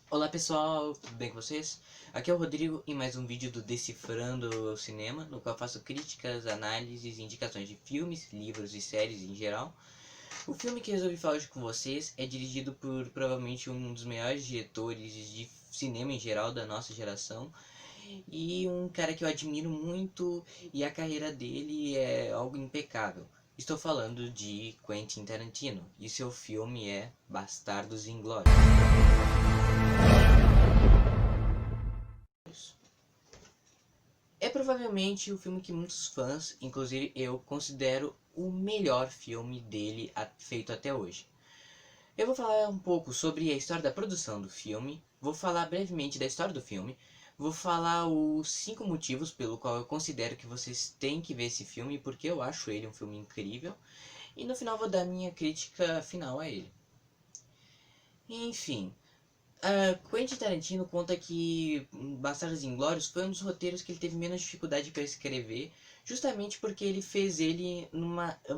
Olá pessoal, tudo bem com vocês? Aqui é o Rodrigo em mais um vídeo do Decifrando o Cinema, no qual faço críticas, análises e indicações de filmes, livros e séries em geral. O filme que resolvi falar hoje com vocês é dirigido por provavelmente um dos melhores diretores de cinema em geral da nossa geração e um cara que eu admiro muito e a carreira dele é algo impecável. Estou falando de Quentin Tarantino e seu filme é Bastardos Inglórios. É provavelmente o filme que muitos fãs, inclusive eu, considero o melhor filme dele feito até hoje. Eu vou falar um pouco sobre a história da produção do filme, vou falar brevemente da história do filme, vou falar os 5 motivos pelo qual eu considero que vocês têm que ver esse filme, porque eu acho ele um filme incrível, e no final vou dar minha crítica final a ele. Enfim, Quentin Tarantino conta que Bastardos Inglórios foi um dos roteiros que ele teve menos dificuldade para escrever, justamente porque ele fez ele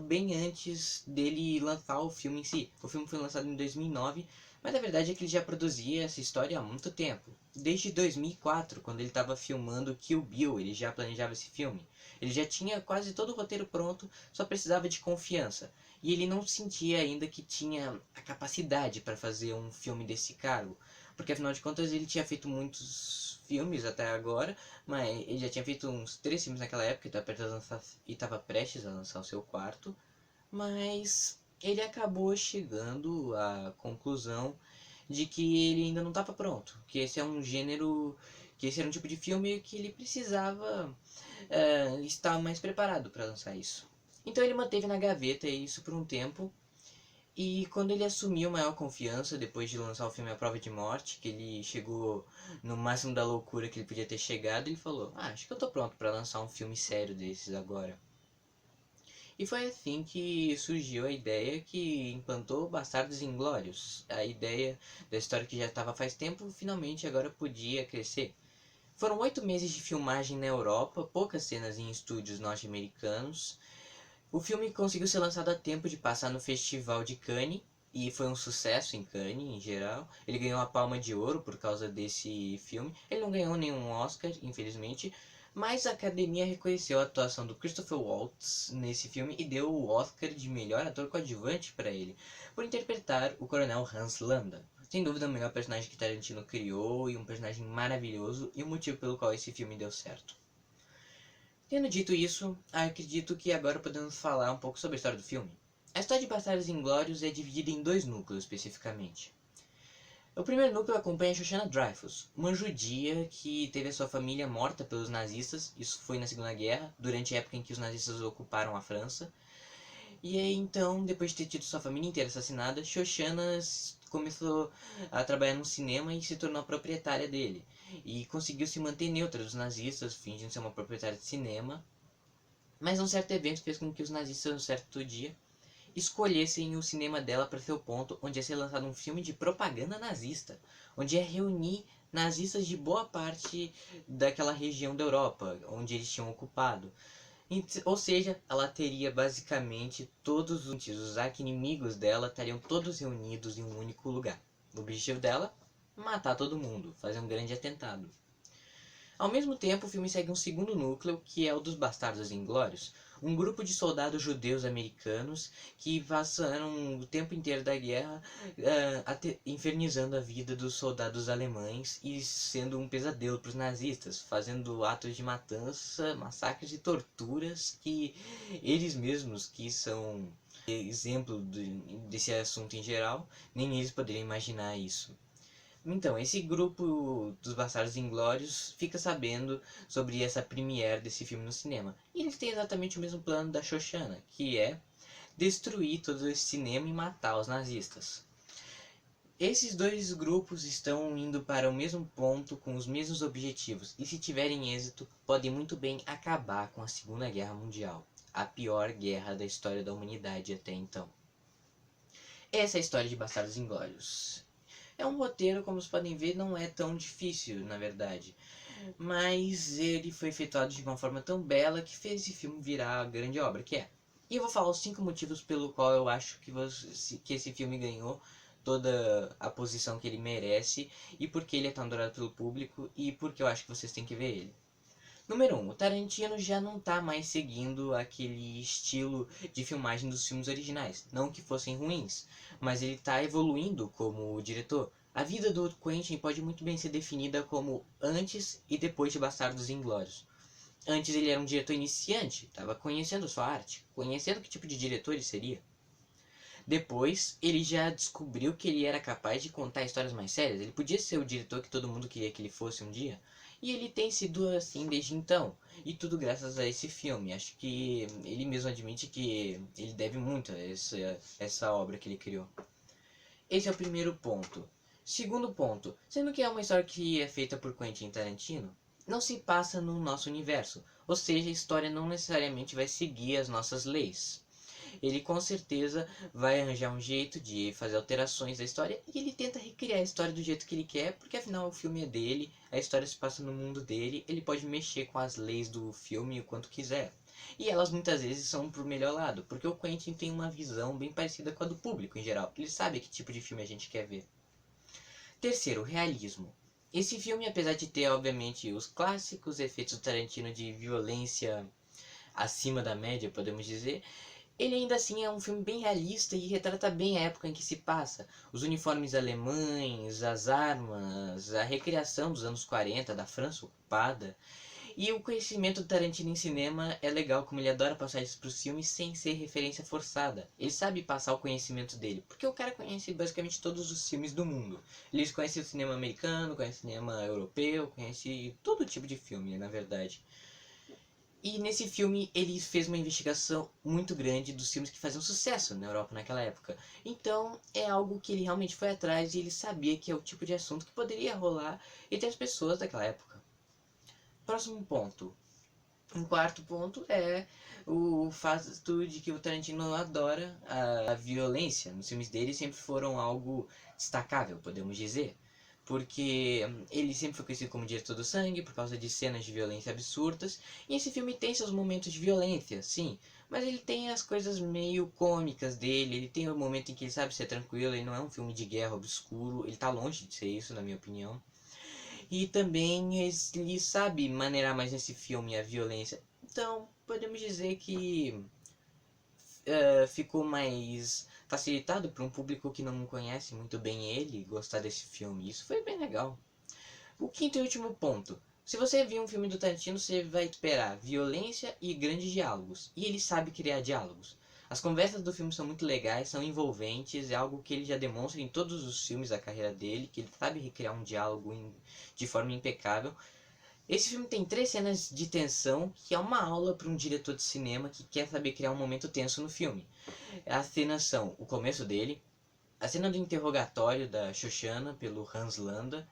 bem antes dele lançar o filme em si. O filme foi lançado em 2009, mas a verdade é que ele já produzia essa história há muito tempo. Desde 2004, quando ele estava filmando Kill Bill, ele já planejava esse filme. Ele já tinha quase todo o roteiro pronto, só precisava de confiança. E ele não sentia ainda que tinha a capacidade para fazer um filme desse cargo. Porque afinal de contas ele tinha feito muitos filmes até agora, mas ele já tinha feito uns 3 filmes naquela época e estava prestes a lançar o seu quarto, mas ele acabou chegando à conclusão de que ele ainda não estava pronto, que esse é um gênero, que esse era um tipo de filme que ele precisava estar mais preparado para lançar isso. Então ele manteve na gaveta isso por um tempo e quando ele assumiu maior confiança, depois de lançar o filme A Prova de Morte, que ele chegou no máximo da loucura que ele podia ter chegado, ele falou: acho que eu tô pronto para lançar um filme sério desses agora. E foi assim que surgiu a ideia que implantou Bastardos Inglórios. A ideia da história que já estava faz tempo, finalmente agora podia crescer. Foram 8 meses de filmagem na Europa, poucas cenas em estúdios norte-americanos. O filme conseguiu ser lançado a tempo de passar no Festival de Cannes e foi um sucesso em Cannes em geral. Ele ganhou a Palma de Ouro por causa desse filme. Ele não ganhou nenhum Oscar, infelizmente, mas a academia reconheceu a atuação do Christopher Waltz nesse filme e deu o Oscar de melhor ator coadjuvante para ele, por interpretar o coronel Hans Landa. Sem dúvida o melhor personagem que Tarantino criou e um personagem maravilhoso e o motivo pelo qual esse filme deu certo. Tendo dito isso, acredito que agora podemos falar um pouco sobre a história do filme. A história de Bastardos Inglórios é dividida em 2 núcleos, especificamente. O primeiro núcleo acompanha Shoshana Dreyfus, uma judia que teve a sua família morta pelos nazistas, isso foi na Segunda Guerra, durante a época em que os nazistas ocuparam a França. E aí, então, depois de ter tido sua família inteira assassinada, Shoshana começou a trabalhar no cinema e se tornou a proprietária dele. E conseguiu se manter neutra dos nazistas, fingindo ser uma proprietária de cinema, mas um certo evento fez com que os nazistas, um certo dia, escolhessem o cinema dela para ser o ponto onde ia ser lançado um filme de propaganda nazista, onde ia reunir nazistas de boa parte daquela região da Europa, onde eles tinham ocupado. Ou seja, ela teria basicamente todos os arqui-inimigos dela estariam todos reunidos em um único lugar. O objetivo dela? Matar todo mundo, fazer um grande atentado. Ao mesmo tempo, o filme segue um segundo núcleo, que é o dos Bastardos Inglórios, um grupo de soldados judeus americanos que passaram o tempo inteiro da guerra infernizando a vida dos soldados alemães e sendo um pesadelo para os nazistas, fazendo atos de matança, massacres e torturas que eles mesmos, que são exemplo desse assunto em geral, nem eles poderiam imaginar isso. Então, esse grupo dos Bastardos Inglórios fica sabendo sobre essa premiere desse filme no cinema. E eles têm exatamente o mesmo plano da Shoshana, que é destruir todo esse cinema e matar os nazistas. Esses dois grupos estão indo para o mesmo ponto com os mesmos objetivos, e se tiverem êxito, podem muito bem acabar com a Segunda Guerra Mundial, a pior guerra da história da humanidade até então. Essa é a história de Bastardos Inglórios. É um roteiro, como vocês podem ver, não é tão difícil, na verdade. Mas ele foi efetuado de uma forma tão bela que fez esse filme virar a grande obra que é. E eu vou falar os 5 motivos pelo qual eu acho que esse filme ganhou toda a posição que ele merece e porque ele é tão adorado pelo público e porque eu acho que vocês têm que ver ele. Número 1. O Tarantino já não tá mais seguindo aquele estilo de filmagem dos filmes originais. Não que fossem ruins, mas ele tá evoluindo como diretor. A vida do Quentin pode muito bem ser definida como antes e depois de Bastardos Inglórios. Antes ele era um diretor iniciante, estava conhecendo sua arte, conhecendo que tipo de diretor ele seria. Depois, ele já descobriu que ele era capaz de contar histórias mais sérias. Ele podia ser o diretor que todo mundo queria que ele fosse um dia. E ele tem sido assim desde então. E tudo graças a esse filme. Acho que ele mesmo admite que ele deve muito a essa obra que ele criou. Esse é o primeiro ponto. Segundo ponto, sendo que é uma história que é feita por Quentin Tarantino, não se passa no nosso universo. Ou seja, a história não necessariamente vai seguir as nossas leis. Ele com certeza vai arranjar um jeito de fazer alterações da história e ele tenta recriar a história do jeito que ele quer, porque afinal o filme é dele, a história se passa no mundo dele, ele pode mexer com as leis do filme o quanto quiser. E elas muitas vezes são pro melhor lado, porque o Quentin tem uma visão bem parecida com a do público em geral. Ele sabe que tipo de filme a gente quer ver. Terceiro, realismo. Esse filme, apesar de ter obviamente os clássicos efeitos do Tarantino de violência acima da média, podemos dizer, ele ainda assim é um filme bem realista e retrata bem a época em que se passa. Os uniformes alemães, as armas, a recriação dos anos 40 da França ocupada. E o conhecimento do Tarantino em cinema é legal, como ele adora passar isso para os filmes sem ser referência forçada. Ele sabe passar o conhecimento dele, porque o cara conhece basicamente todos os filmes do mundo. Ele conhece o cinema americano, conhece o cinema europeu, conhece todo tipo de filme, na verdade. E nesse filme ele fez uma investigação muito grande dos filmes que faziam sucesso na Europa naquela época. Então é algo que ele realmente foi atrás e ele sabia que é o tipo de assunto que poderia rolar entre as pessoas daquela época. Próximo ponto. Um quarto ponto é o fato de que o Tarantino adora a violência. Nos filmes dele sempre foram algo destacável, podemos dizer. Porque ele sempre foi conhecido como diretor do sangue por causa de cenas de violência absurdas. E esse filme tem seus momentos de violência, sim. Mas ele tem as coisas meio cômicas dele. Ele tem o momento em que ele sabe ser tranquilo. Ele não é um filme de guerra obscuro. Ele tá longe de ser isso, na minha opinião. E também ele sabe maneirar mais nesse filme a violência. Então, podemos dizer que ficou mais facilitado para um público que não conhece muito bem ele gostar desse filme. Isso foi bem legal. O quinto e último ponto. Se você viu um filme do Tarantino, você vai esperar violência e grandes diálogos. E ele sabe criar diálogos. As conversas do filme são muito legais, são envolventes, é algo que ele já demonstra em todos os filmes da carreira dele, que ele sabe recriar um diálogo de forma impecável. Esse filme tem 3 cenas de tensão, que é uma aula para um diretor de cinema que quer saber criar um momento tenso no filme. As cenas são o começo dele, a cena do interrogatório da Shoshana pelo Hans Landa,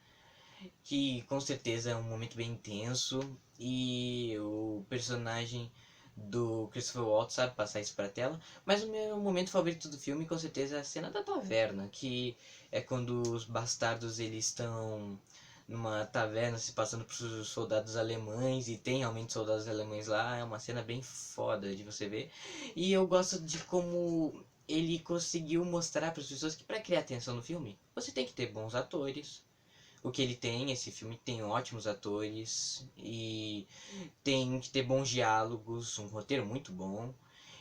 que com certeza é um momento bem intenso, e o personagem do Christopher Waltz sabe passar isso pra tela, mas o meu momento favorito do filme com certeza é a cena da taverna, que é quando os bastardos eles estão numa taverna se passando por soldados alemães e tem realmente soldados alemães lá, é uma cena bem foda de você ver. E eu gosto de como ele conseguiu mostrar para as pessoas que para criar tensão no filme, você tem que ter bons atores. O que ele tem, esse filme tem ótimos atores e tem que ter bons diálogos, um roteiro muito bom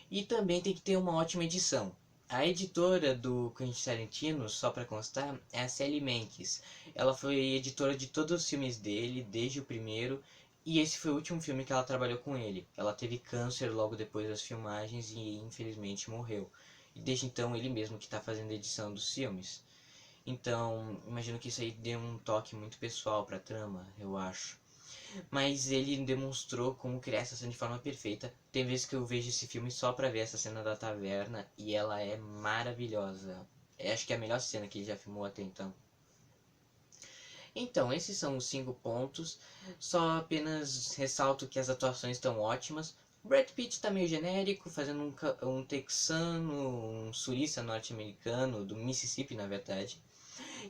e também tem que ter uma ótima edição. A editora do Quentin Tarantino, só para constar, é a Sally Menkes. Ela foi editora de todos os filmes dele, desde o primeiro, e esse foi o último filme que ela trabalhou com ele. Ela teve câncer logo depois das filmagens e infelizmente morreu. E desde então ele mesmo que está fazendo a edição dos filmes. Então, imagino que isso aí dê um toque muito pessoal pra trama, eu acho. Mas ele demonstrou como criar essa cena de forma perfeita. Tem vezes que eu vejo esse filme só pra ver essa cena da taverna e ela é maravilhosa. Acho que é a melhor cena que ele já filmou até então. Então, esses são os 5 pontos. Só apenas ressalto que as atuações estão ótimas. O Brad Pitt tá meio genérico, fazendo um texano, um surista norte-americano, do Mississippi na verdade.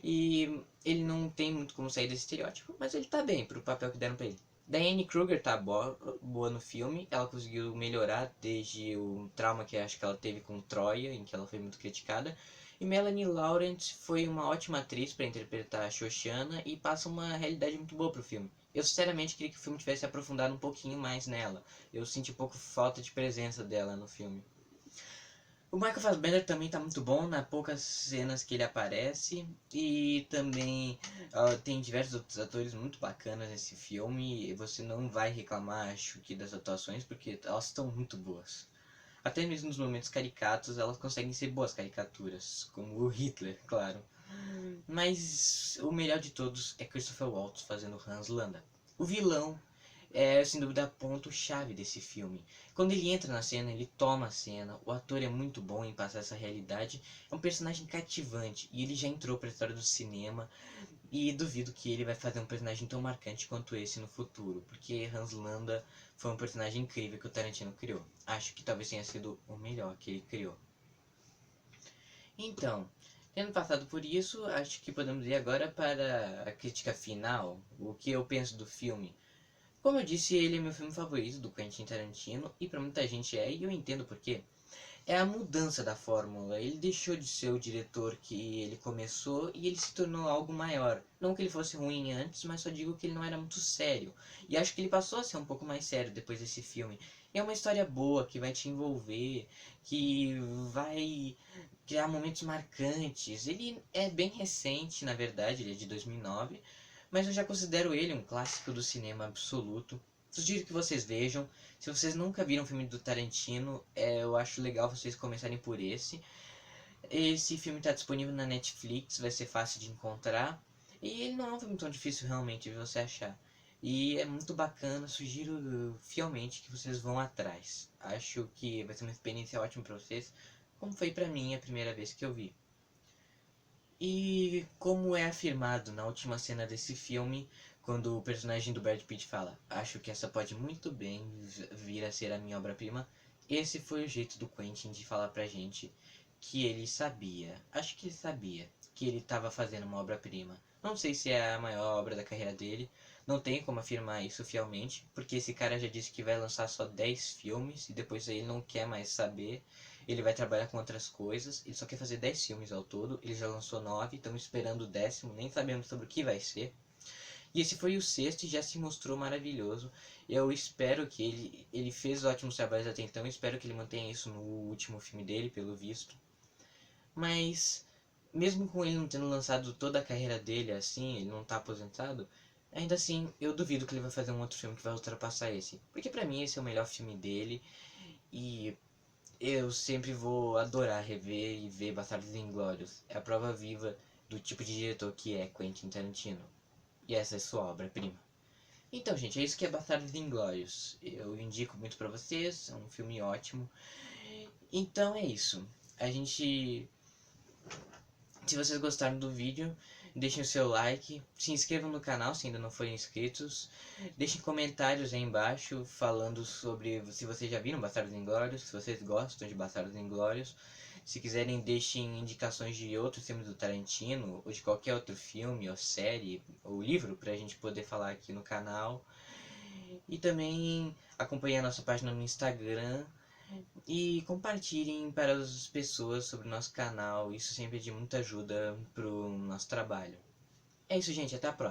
E ele não tem muito como sair desse estereótipo, mas ele tá bem pro papel que deram pra ele. Diane Kruger tá boa no filme, ela conseguiu melhorar desde o trauma que acho que ela teve com Troia, em que ela foi muito criticada. E Melanie Laurent foi uma ótima atriz para interpretar a Shoshana e passa uma realidade muito boa pro filme. Eu sinceramente queria que o filme tivesse aprofundado um pouquinho mais nela. Eu senti um pouco falta de presença dela no filme. O Michael Fassbender também tá muito bom nas poucas cenas que ele aparece. E também tem diversos outros atores muito bacanas nesse filme. E você não vai reclamar, acho que, das atuações, porque elas estão muito boas. Até mesmo nos momentos caricatos, elas conseguem ser boas caricaturas, como o Hitler, claro. Mas o melhor de todos é Christopher Waltz fazendo Hans Landa. O vilão é, sem dúvida, ponto-chave desse filme. Quando ele entra na cena, ele toma a cena, o ator é muito bom em passar essa realidade, é um personagem cativante, e ele já entrou para a história do cinema, e duvido que ele vai fazer um personagem tão marcante quanto esse no futuro, porque Hans Landa foi um personagem incrível que o Tarantino criou. Acho que talvez tenha sido o melhor que ele criou. Então, tendo passado por isso, acho que podemos ir agora para a crítica final, o que eu penso do filme. Como eu disse, ele é meu filme favorito do Quentin Tarantino, e pra muita gente é, e eu entendo por quê. É a mudança da fórmula. Ele deixou de ser o diretor que ele começou e ele se tornou algo maior. Não que ele fosse ruim antes, mas só digo que ele não era muito sério. E acho que ele passou a ser um pouco mais sério depois desse filme. E é uma história boa, que vai te envolver, que vai criar momentos marcantes. Ele é bem recente, na verdade, ele é de 2009, mas eu já considero ele um clássico do cinema absoluto. Sugiro que vocês vejam. Se vocês nunca viram um filme do Tarantino, eu acho legal vocês começarem por esse. Esse filme está disponível na Netflix, vai ser fácil de encontrar. E ele não é um filme tão difícil realmente de você achar. E é muito bacana, sugiro fielmente que vocês vão atrás. Acho que vai ser uma experiência ótima para vocês, como foi para mim a primeira vez que eu vi. E como é afirmado na última cena desse filme, quando o personagem do Brad Pitt fala: acho que essa pode muito bem vir a ser a minha obra-prima, esse foi o jeito do Quentin de falar pra gente que ele sabia, acho que ele sabia, que ele estava fazendo uma obra-prima. Não sei se é a maior obra da carreira dele, não tenho como afirmar isso fielmente, porque esse cara já disse que vai lançar só 10 filmes e depois ele não quer mais saber. Ele vai trabalhar com outras coisas, ele só quer fazer 10 filmes ao todo, ele já lançou 9, estamos esperando o 10º, nem sabemos sobre o que vai ser. E esse foi o sexto e já se mostrou maravilhoso. Eu espero que ele fez ótimos trabalhos até então, espero que ele mantenha isso no último filme dele, pelo visto. Mas, mesmo com ele não tendo lançado toda a carreira dele assim, ele não tá aposentado, ainda assim, eu duvido que ele vai fazer um outro filme que vai ultrapassar esse. Porque pra mim esse é o melhor filme dele e eu sempre vou adorar rever e ver Bastardos Inglórios. É a prova viva do tipo de diretor que é Quentin Tarantino. E essa é sua obra-prima. Então, gente, é isso que é Bastardos Inglórios. Eu indico muito pra vocês, é um filme ótimo. Então é isso. A gente... Se vocês gostaram do vídeo, deixem o seu like, se inscrevam no canal se ainda não forem inscritos, deixem comentários aí embaixo falando sobre se vocês já viram Bastardos Inglórios, se vocês gostam de Bastardos Inglórios. Se quiserem, deixem indicações de outros filmes do Tarantino, ou de qualquer outro filme, ou série, ou livro, pra gente poder falar aqui no canal. E também acompanhem a nossa página no Instagram, e compartilhem para as pessoas sobre o nosso canal, isso sempre é de muita ajuda pro nosso trabalho. É isso, gente, até a próxima.